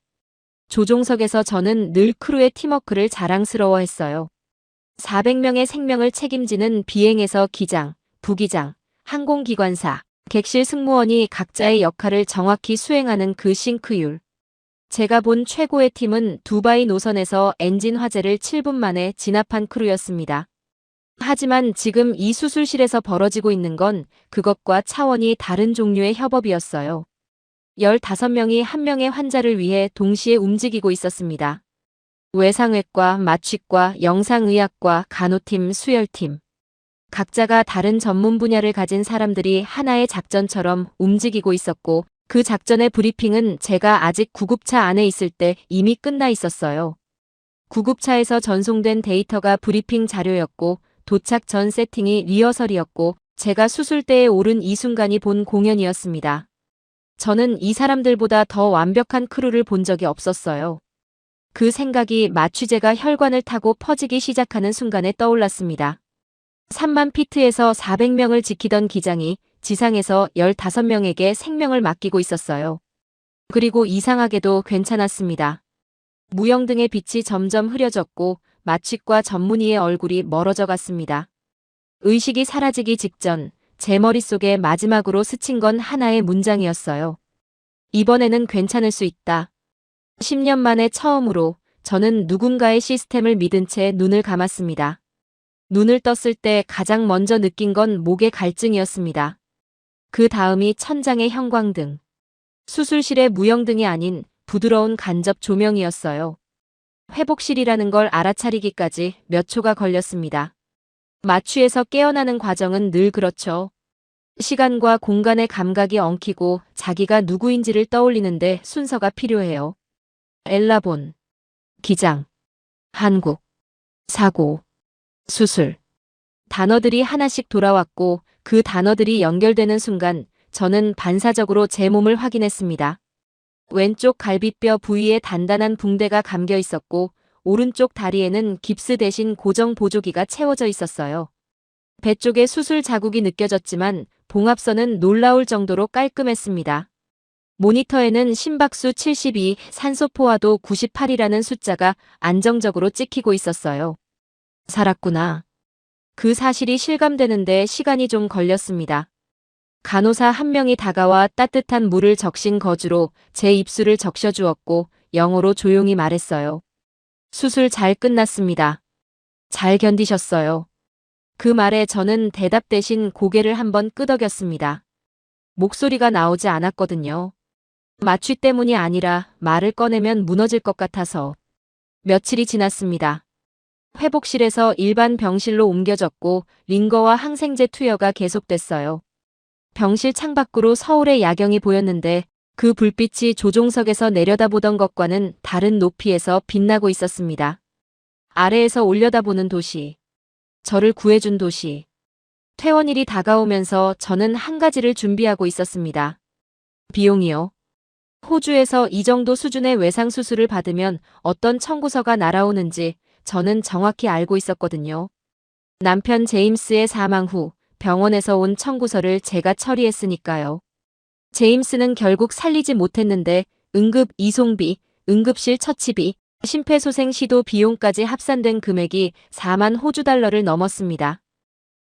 조종석에서 저는 늘 크루의 팀워크를 자랑스러워했어요. 400명의 생명을 책임지는 비행에서 기장, 부기장, 항공기관사, 객실 승무원이 각자의 역할을 정확히 수행하는 그 싱크율. 제가 본 최고의 팀은 두바이 노선에서 엔진 화재를 7분 만에 진압한 크루였습니다. 하지만 지금 이 수술실에서 벌어지고 있는 건 그것과 차원이 다른 종류의 협업이었어요. 15명이 한 명의 환자를 위해 동시에 움직이고 있었습니다. 외상외과, 마취과, 영상의학과, 간호팀, 수혈팀. 각자가 다른 전문 분야를 가진 사람들이 하나의 작전처럼 움직이고 있었고 그 작전의 브리핑은 제가 아직 구급차 안에 있을 때 이미 끝나 있었어요. 구급차에서 전송된 데이터가 브리핑 자료였고 도착 전 세팅이 리허설이었고 제가 수술대에 오른 이 순간이 본 공연이었습니다. 저는 이 사람들보다 더 완벽한 크루를 본 적이 없었어요. 그 생각이 마취제가 혈관을 타고 퍼지기 시작하는 순간에 떠올랐습니다. 3만 피트에서 400명을 지키던 기장이 지상에서 15명에게 생명을 맡기고 있었어요. 그리고 이상하게도 괜찮았습니다. 무영등의 빛이 점점 흐려졌고 마취과 전문의의 얼굴이 멀어져 갔습니다. 의식이 사라지기 직전 제 머릿속에 마지막으로 스친 건 하나의 문장이었어요. 이번에는 괜찮을 수 있다. 10년 만에 처음으로 저는 누군가의 시스템을 믿은 채 눈을 감았습니다. 눈을 떴을 때 가장 먼저 느낀 건 목의 갈증이었습니다. 그 다음이 천장의 형광등. 수술실의 무영등이 아닌 부드러운 간접 조명이었어요. 회복실이라는 걸 알아차리기까지 몇 초가 걸렸습니다. 마취에서 깨어나는 과정은 늘 그렇죠. 시간과 공간의 감각이 엉키고 자기가 누구인지를 떠올리는데 순서가 필요해요. 엘라본, 기장, 한국, 사고, 수술. 단어들이 하나씩 돌아왔고 그 단어들이 연결되는 순간 저는 반사적으로 제 몸을 확인했습니다. 왼쪽 갈비뼈 부위에 단단한 붕대가 감겨 있었고 오른쪽 다리에는 깁스 대신 고정 보조기가 채워져 있었어요. 배 쪽에 수술 자국이 느껴졌지만 봉합선은 놀라울 정도로 깔끔했습니다. 모니터에는 심박수 72, 산소 포화도 98이라는 숫자가 안정적으로 찍히고 있었어요. 살았구나. 그 사실이 실감되는데 시간이 좀 걸렸습니다. 간호사 한 명이 다가와 따뜻한 물을 적신 거즈로 제 입술을 적셔주었고 영어로 조용히 말했어요. 수술 잘 끝났습니다. 잘 견디셨어요. 그 말에 저는 대답 대신 고개를 한번 끄덕였습니다. 목소리가 나오지 않았거든요. 마취 때문이 아니라 말을 꺼내면 무너질 것 같아서. 며칠이 지났습니다. 회복실에서 일반 병실로 옮겨졌고 링거와 항생제 투여가 계속됐어요. 병실 창밖으로 서울의 야경이 보였는데 그 불빛이 조종석에서 내려다보던 것과는 다른 높이에서 빛나고 있었습니다. 아래에서 올려다보는 도시. 저를 구해준 도시. 퇴원일이 다가오면서 저는 한 가지를 준비하고 있었습니다. 비용이요. 호주에서 이 정도 수준의 외상 수술을 받으면 어떤 청구서가 날아오는지 저는 정확히 알고 있었거든요. 남편 제임스의 사망 후 병원에서 온 청구서를 제가 처리했으니까요. 제임스는 결국 살리지 못했는데 응급 이송비, 응급실 처치비, 심폐소생 시도 비용까지 합산된 금액이 4만 호주 달러를 넘었습니다.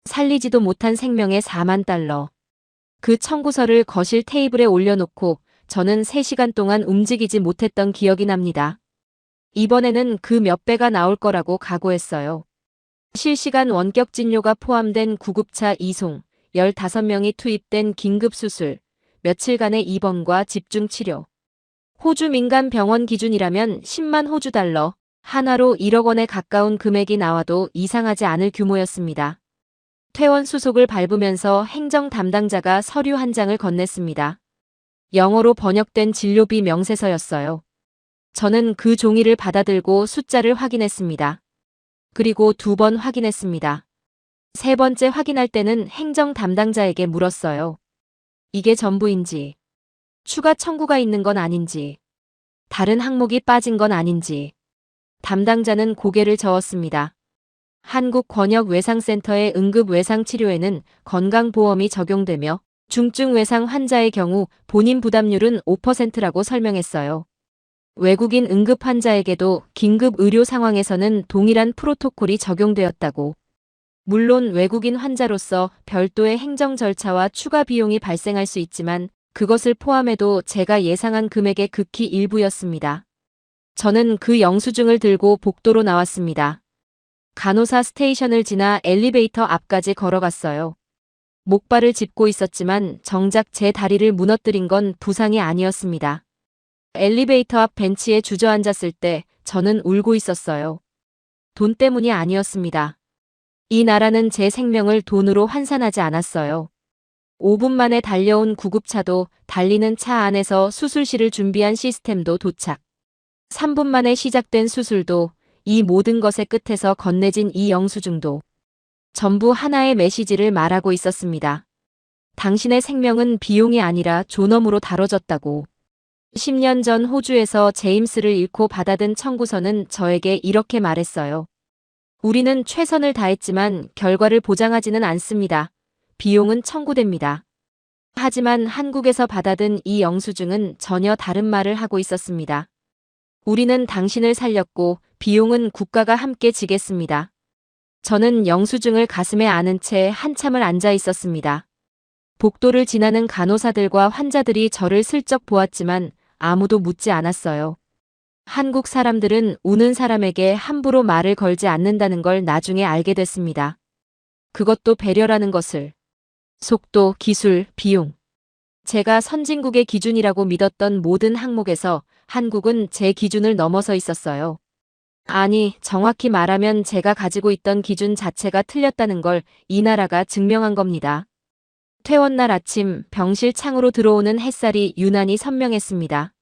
살리지도 못한 생명의 4만 달러. 그 청구서를 거실 테이블에 올려놓고 저는 3시간 동안 움직이지 못했던 기억이 납니다. 이번에는 그 몇 배가 나올 거라고 각오했어요. 실시간 원격 진료가 포함된 구급차 이송, 15명이 투입된 긴급수술, 며칠간의 입원과 집중치료. 호주 민간 병원 기준이라면 10만 호주 달러, 하나로 1억 원에 가까운 금액이 나와도 이상하지 않을 규모였습니다. 퇴원 수속을 밟으면서 행정 담당자가 서류 한 장을 건넸습니다. 영어로 번역된 진료비 명세서였어요. 저는 그 종이를 받아들고 숫자를 확인했습니다. 그리고 2번 확인했습니다. 3번째 확인할 때는 행정 담당자에게 물었어요. 이게 전부인지, 추가 청구가 있는 건 아닌지, 다른 항목이 빠진 건 아닌지. 담당자는 고개를 저었습니다. 한국권역외상센터의 응급외상치료에는 건강보험이 적용되며 중증 외상 환자의 경우 본인 부담률은 5%라고 설명했어요. 외국인 응급 환자에게도 긴급 의료 상황에서는 동일한 프로토콜이 적용되었다고. 물론 외국인 환자로서 별도의 행정 절차와 추가 비용이 발생할 수 있지만 그것을 포함해도 제가 예상한 금액의 극히 일부였습니다. 저는 그 영수증을 들고 복도로 나왔습니다. 간호사 스테이션을 지나 엘리베이터 앞까지 걸어갔어요. 목발을 짚고 있었지만 정작 제 다리를 무너뜨린 건 부상이 아니었습니다. 엘리베이터 앞 벤치에 주저앉았을 때 저는 울고 있었어요. 돈 때문이 아니었습니다. 이 나라는 제 생명을 돈으로 환산하지 않았어요. 5분 만에 달려온 구급차도 달리는 차 안에서 수술실을 준비한 시스템도 도착. 3분 만에 시작된 수술도 이 모든 것의 끝에서 건네진 이 영수증도 전부 하나의 메시지를 말하고 있었습니다. 당신의 생명은 비용이 아니라 존엄으로 다뤄졌다고. 10년 전 호주에서 제임스를 잃고 받아든 청구서는 저에게 이렇게 말했어요. 우리는 최선을 다했지만 결과를 보장하지는 않습니다. 비용은 청구됩니다. 하지만 한국에서 받아든 이 영수증은 전혀 다른 말을 하고 있었습니다. 우리는 당신을 살렸고 비용은 국가가 함께 지겠습니다. 저는 영수증을 가슴에 안은 채 한참을 앉아 있었습니다. 복도를 지나는 간호사들과 환자들이 저를 슬쩍 보았지만 아무도 묻지 않았어요. 한국 사람들은 우는 사람에게 함부로 말을 걸지 않는다는 걸 나중에 알게 됐습니다. 그것도 배려라는 것을. 속도, 기술, 비용. 제가 선진국의 기준이라고 믿었던 모든 항목에서 한국은 제 기준을 넘어서 있었어요. 아니, 정확히 말하면 제가 가지고 있던 기준 자체가 틀렸다는 걸 이 나라가 증명한 겁니다. 퇴원날 아침 병실 창으로 들어오는 햇살이 유난히 선명했습니다.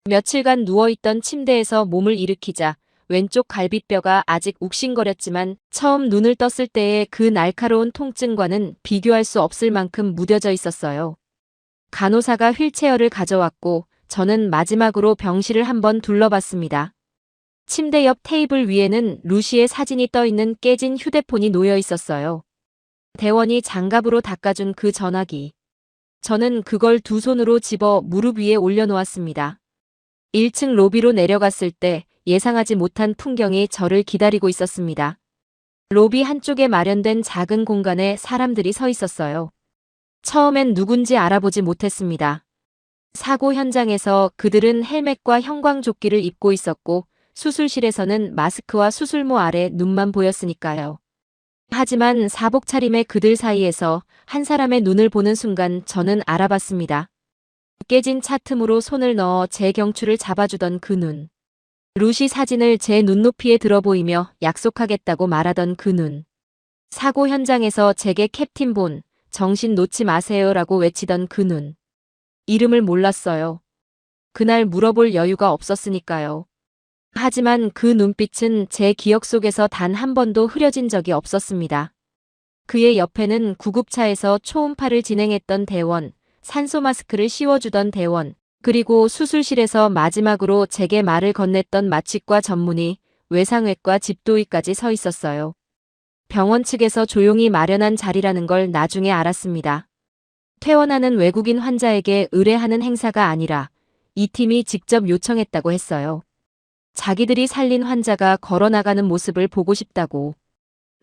며칠간 누워있던 침대에서 몸을 일으키자 왼쪽 갈비뼈가 아직 욱신거렸지만 처음 눈을 떴을 때의 그 날카로운 통증과는 비교할 수 없을 만큼 무뎌져 있었어요. 간호사가 휠체어를 가져왔고 저는 마지막으로 병실을 한번 둘러봤습니다. 침대 옆 테이블 위에는 루시의 사진이 떠있는 깨진 휴대폰이 놓여 있었어요. 대원이 장갑으로 닦아준 그 전화기. 저는 그걸 2손으로 집어 무릎 위에 올려놓았습니다. 1층 로비로 내려갔을 때 예상하지 못한 풍경이 저를 기다리고 있었습니다. 로비 한쪽에 마련된 작은 공간에 사람들이 서 있었어요. 처음엔 누군지 알아보지 못했습니다. 사고 현장에서 그들은 헬멧과 형광조끼를 입고 있었고 수술실에서는 마스크와 수술모 아래 눈만 보였으니까요. 하지만 사복 차림의 그들 사이에서 한 사람의 눈을 보는 순간 저는 알아봤습니다. 깨진 차 틈으로 손을 넣어 제 경추를 잡아주던 그 눈. 루시 사진을 제 눈높이에 들어 보이며 약속하겠다고 말하던 그 눈. 사고 현장에서 제게 캡틴 본, 정신 놓지 마세요라고 외치던 그 눈. 이름을 몰랐어요. 그날 물어볼 여유가 없었으니까요. 하지만 그 눈빛은 제 기억 속에서 단 한 번도 흐려진 적이 없었습니다. 그의 옆에는 구급차에서 초음파를 진행했던 대원, 산소 마스크를 씌워주던 대원, 그리고 수술실에서 마지막으로 제게 말을 건넸던 마취과 전문의, 외상외과 집도의까지 서 있었어요. 병원 측에서 조용히 마련한 자리라는 걸 나중에 알았습니다. 퇴원하는 외국인 환자에게 의뢰하는 행사가 아니라 이 팀이 직접 요청했다고 했어요. 자기들이 살린 환자가 걸어나가는 모습을 보고 싶다고.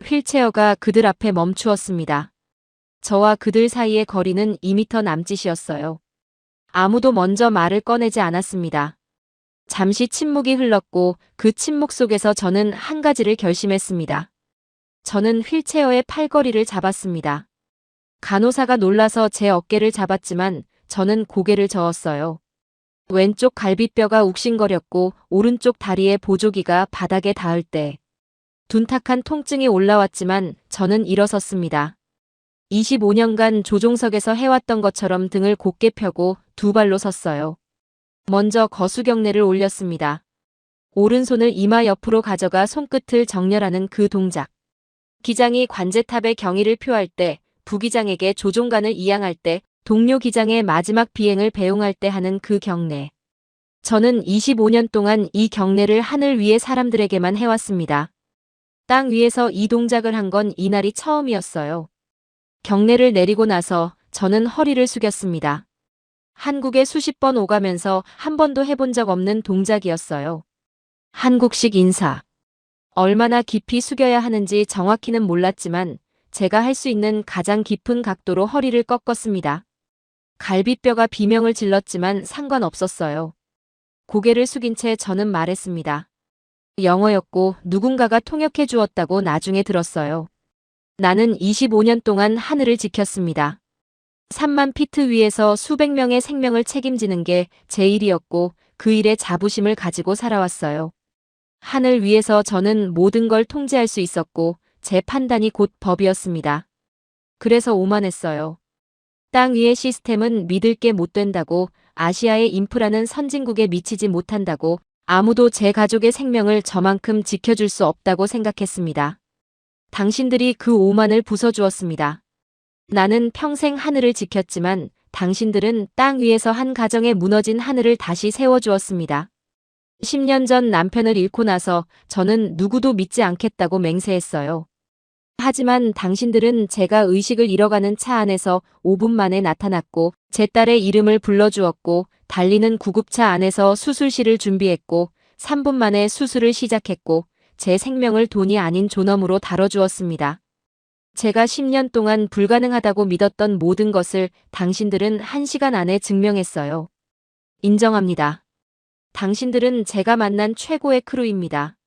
휠체어가 그들 앞에 멈추었습니다. 저와 그들 사이의 거리는 2미터 남짓이었어요. 아무도 먼저 말을 꺼내지 않았습니다. 잠시 침묵이 흘렀고 그 침묵 속에서 저는 한 가지를 결심했습니다. 저는 휠체어의 팔걸이를 잡았습니다. 간호사가 놀라서 제 어깨를 잡았지만 저는 고개를 저었어요. 왼쪽 갈비뼈가 욱신거렸고 오른쪽 다리의 보조기가 바닥에 닿을 때 둔탁한 통증이 올라왔지만 저는 일어섰습니다. 25년간 조종석에서 해왔던 것처럼 등을 곧게 펴고 두 발로 섰어요. 먼저 거수경례를 올렸습니다. 오른손을 이마 옆으로 가져가 손끝을 정렬하는 그 동작. 기장이 관제탑에 경의를 표할 때, 부기장에게 조종관을 이양할 때, 동료 기장의 마지막 비행을 배웅할 때 하는 그 경례. 저는 25년 동안 이 경례를 하늘 위의 사람들에게만 해왔습니다. 땅 위에서 이 동작을 한 건 이날이 처음이었어요. 경례를 내리고 나서 저는 허리를 숙였습니다. 한국에 수십 번 오가면서 한 번도 해본 적 없는 동작이었어요. 한국식 인사. 얼마나 깊이 숙여야 하는지 정확히는 몰랐지만 제가 할 수 있는 가장 깊은 각도로 허리를 꺾었습니다. 갈비뼈가 비명을 질렀지만 상관없었어요. 고개를 숙인 채 저는 말했습니다. 영어였고 누군가가 통역해 주었다고 나중에 들었어요. 나는 25년 동안 하늘을 지켰습니다. 3만 피트 위에서 수백 명의 생명을 책임지는 게 제 일이었고 그 일에 자부심을 가지고 살아왔어요. 하늘 위에서 저는 모든 걸 통제할 수 있었고 제 판단이 곧 법이었습니다. 그래서 오만했어요. 땅 위의 시스템은 믿을 게 못 된다고, 아시아의 인프라는 선진국에 미치지 못한다고, 아무도 제 가족의 생명을 저만큼 지켜줄 수 없다고 생각했습니다. 당신들이 그 오만을 부숴주었습니다. 나는 평생 하늘을 지켰지만 당신들은 땅 위에서 한 가정에 무너진 하늘을 다시 세워주었습니다. 10년 전 남편을 잃고 나서 저는 누구도 믿지 않겠다고 맹세했어요. 하지만 당신들은 제가 의식을 잃어가는 차 안에서 5분 만에 나타났고 제 딸의 이름을 불러주었고 달리는 구급차 안에서 수술실을 준비했고 3분 만에 수술을 시작했고 제 생명을 돈이 아닌 존엄으로 다뤄주었습니다. 제가 10년 동안 불가능하다고 믿었던 모든 것을 당신들은 1시간 안에 증명했어요. 인정합니다. 당신들은 제가 만난 최고의 크루입니다.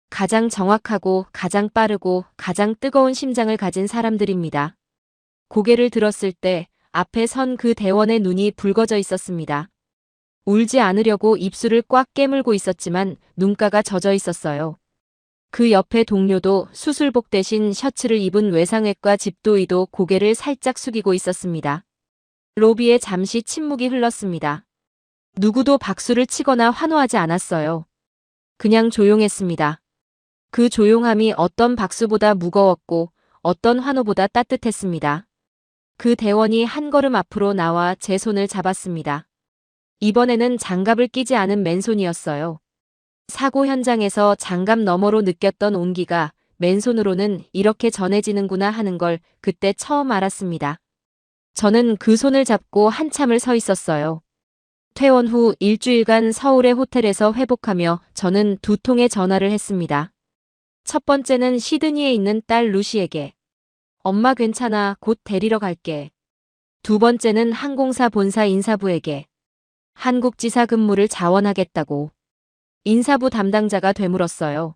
가장 정확하고 가장 빠르고 가장 뜨거운 심장을 가진 사람들입니다. 고개를 들었을 때 앞에 선 그 대원의 눈이 붉어져 있었습니다. 울지 않으려고 입술을 꽉 깨물고 있었지만 눈가가 젖어 있었어요. 그 옆에 동료도 수술복 대신 셔츠를 입은 외상외과 집도의도 고개를 살짝 숙이고 있었습니다. 로비에 잠시 침묵이 흘렀습니다. 누구도 박수를 치거나 환호하지 않았어요. 그냥 조용했습니다. 그 조용함이 어떤 박수보다 무거웠고 어떤 환호보다 따뜻했습니다. 그 대원이 한 걸음 앞으로 나와 제 손을 잡았습니다. 이번에는 장갑을 끼지 않은 맨손이었어요. 사고 현장에서 장갑 너머로 느꼈던 온기가 맨손으로는 이렇게 전해지는구나 하는 걸 그때 처음 알았습니다. 저는 그 손을 잡고 한참을 서 있었어요. 퇴원 후 일주일간 서울의 호텔에서 회복하며 저는 2통의 전화를 했습니다. 첫 번째는 시드니에 있는 딸 루시에게. 엄마 괜찮아, 곧 데리러 갈게. 두 번째는 항공사 본사 인사부에게 한국지사 근무를 자원하겠다고 인사부 담당자가 되물었어요.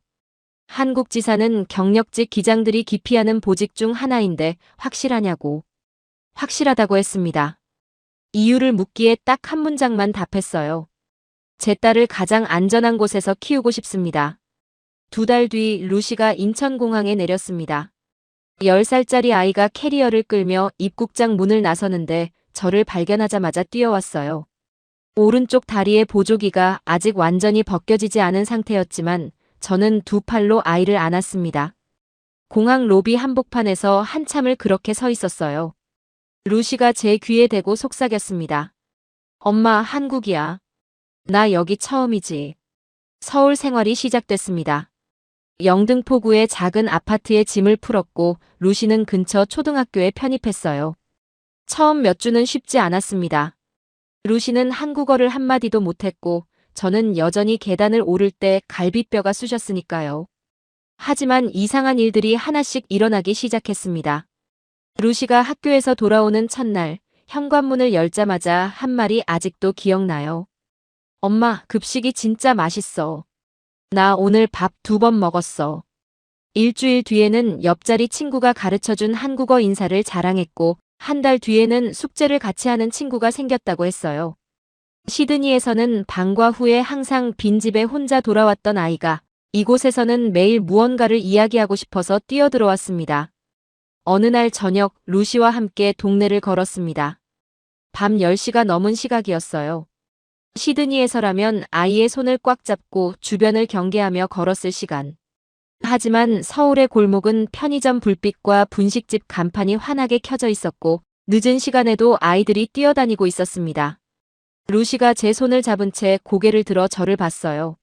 한국지사는 경력직 기장들이 기피하는 보직 중 하나인데 확실하냐고. 확실하다고 했습니다. 이유를 묻기에 딱 한 문장만 답했어요. 제 딸을 가장 안전한 곳에서 키우고 싶습니다. 2달 뒤 루시가 인천공항에 내렸습니다. 10살짜리 아이가 캐리어를 끌며 입국장 문을 나서는데 저를 발견하자마자 뛰어왔어요. 오른쪽 다리의 보조기가 아직 완전히 벗겨지지 않은 상태였지만 저는 두 팔로 아이를 안았습니다. 공항 로비 한복판에서 한참을 그렇게 서 있었어요. 루시가 제 귀에 대고 속삭였습니다. 엄마, 한국이야. 나 여기 처음이지. 서울 생활이 시작됐습니다. 영등포구의 작은 아파트에 짐을 풀었고 루시는 근처 초등학교에 편입했어요. 처음 몇 주는 쉽지 않았습니다. 루시는 한국어를 한마디도 못했고 저는 여전히 계단을 오를 때 갈비뼈가 쑤셨으니까요. 하지만 이상한 일들이 하나씩 일어나기 시작했습니다. 루시가 학교에서 돌아오는 첫날 현관문을 열자마자 한 말이 아직도 기억나요. 엄마, 급식이 진짜 맛있어. 나 오늘 밥 2번 먹었어. 일주일 뒤에는 옆자리 친구가 가르쳐준 한국어 인사를 자랑했고 한 달 뒤에는 숙제를 같이 하는 친구가 생겼다고 했어요. 시드니에서는 방과 후에 항상 빈집에 혼자 돌아왔던 아이가 이곳에서는 매일 무언가를 이야기하고 싶어서 뛰어들어왔습니다. 어느 날 저녁 루시와 함께 동네를 걸었습니다. 밤 10시가 넘은 시각이었어요. 시드니에서라면 아이의 손을 꽉 잡고 주변을 경계하며 걸었을 시간. 하지만 서울의 골목은 편의점 불빛과 분식집 간판이 환하게 켜져 있었고 늦은 시간에도 아이들이 뛰어다니고 있었습니다. 루시가 제 손을 잡은 채 고개를 들어 저를 봤어요.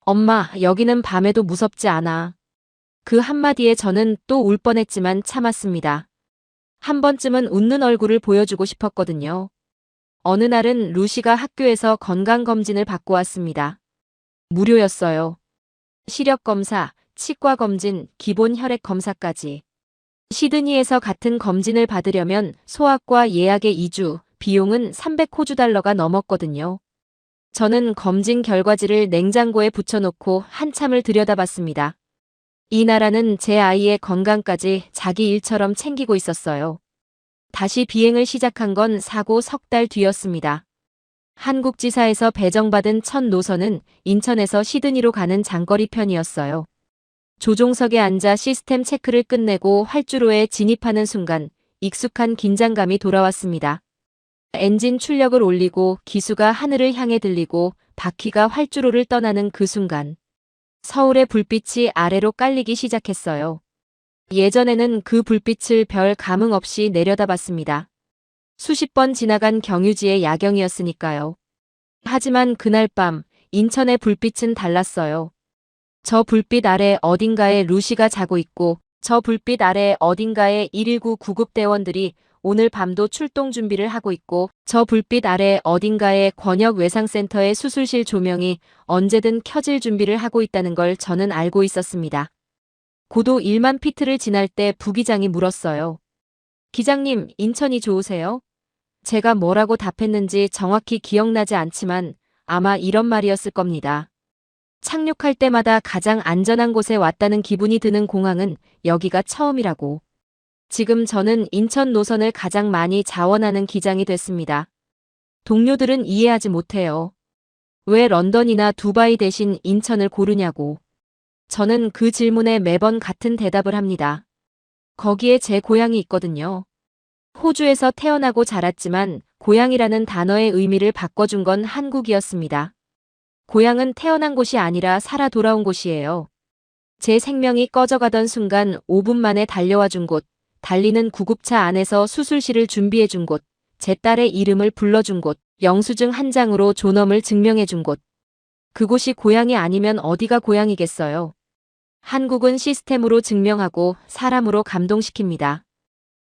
엄마, 여기는 밤에도 무섭지 않아. 그 한마디에 저는 또 울 뻔했지만 참았습니다. 한 번쯤은 웃는 얼굴을 보여주고 싶었거든요. 어느 날은 루시가 학교에서 건강검진을 받고 왔습니다. 무료였어요. 시력검사, 치과검진, 기본 혈액검사까지. 시드니에서 같은 검진을 받으려면 소아과 예약의 2주, 비용은 300호주 달러가 넘었거든요. 저는 검진 결과지를 냉장고에 붙여놓고 한참을 들여다봤습니다. 이 나라는 제 아이의 건강까지 자기 일처럼 챙기고 있었어요. 다시 비행을 시작한 건 사고 3달 뒤였습니다. 한국지사에서 배정받은 첫 노선은 인천에서 시드니로 가는 장거리 편이었어요. 조종석에 앉아 시스템 체크를 끝내고 활주로에 진입하는 순간 익숙한 긴장감이 돌아왔습니다. 엔진 출력을 올리고 기수가 하늘을 향해 들리고 바퀴가 활주로를 떠나는 그 순간 서울의 불빛이 아래로 깔리기 시작했어요. 예전에는 그 불빛을 별 감흥 없이 내려다봤습니다. 수십 번 지나간 경유지의 야경이었으니까요. 하지만 그날 밤 인천의 불빛은 달랐어요. 저 불빛 아래 어딘가에 루시가 자고 있고 저 불빛 아래 어딘가에 119 구급대원들이 오늘 밤도 출동 준비를 하고 있고 저 불빛 아래 어딘가에 권역외상센터의 수술실 조명이 언제든 켜질 준비를 하고 있다는 걸 저는 알고 있었습니다. 고도 1만 피트를 지날 때 부기장이 물었어요. 기장님, 인천이 좋으세요? 제가 뭐라고 답했는지 정확히 기억나지 않지만 아마 이런 말이었을 겁니다. 착륙할 때마다 가장 안전한 곳에 왔다는 기분이 드는 공항은 여기가 처음이라고. 지금 저는 인천 노선을 가장 많이 자원하는 기장이 됐습니다. 동료들은 이해하지 못해요. 왜 런던이나 두바이 대신 인천을 고르냐고. 저는 그 질문에 매번 같은 대답을 합니다. 거기에 제 고향이 있거든요. 호주에서 태어나고 자랐지만 고향이라는 단어의 의미를 바꿔준 건 한국이었습니다. 고향은 태어난 곳이 아니라 살아 돌아온 곳이에요. 제 생명이 꺼져가던 순간 5분 만에 달려와 준 곳, 달리는 구급차 안에서 수술실을 준비해 준 곳, 제 딸의 이름을 불러준 곳, 영수증 한 장으로 존엄을 증명해 준 곳. 그곳이 고향이 아니면 어디가 고향이겠어요. 한국은 시스템으로 증명하고 사람으로 감동시킵니다.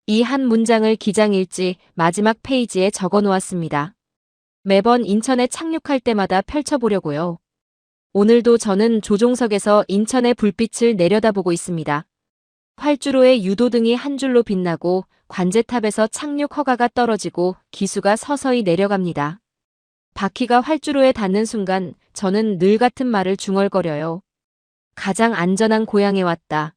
이 한 문장을 기장 일지 마지막 페이지에 적어 놓았습니다. 매번 인천에 착륙할 때마다 펼쳐보려고요. 오늘도 저는 조종석에서 인천의 불빛을 내려다보고 있습니다. 활주로의 유도등이 한 줄로 빛나고 관제탑에서 착륙 허가가 떨어지고 기수가 서서히 내려갑니다. 바퀴가 활주로에 닿는 순간 저는 늘 같은 말을 중얼거려요. 가장 안전한 고향에 왔다.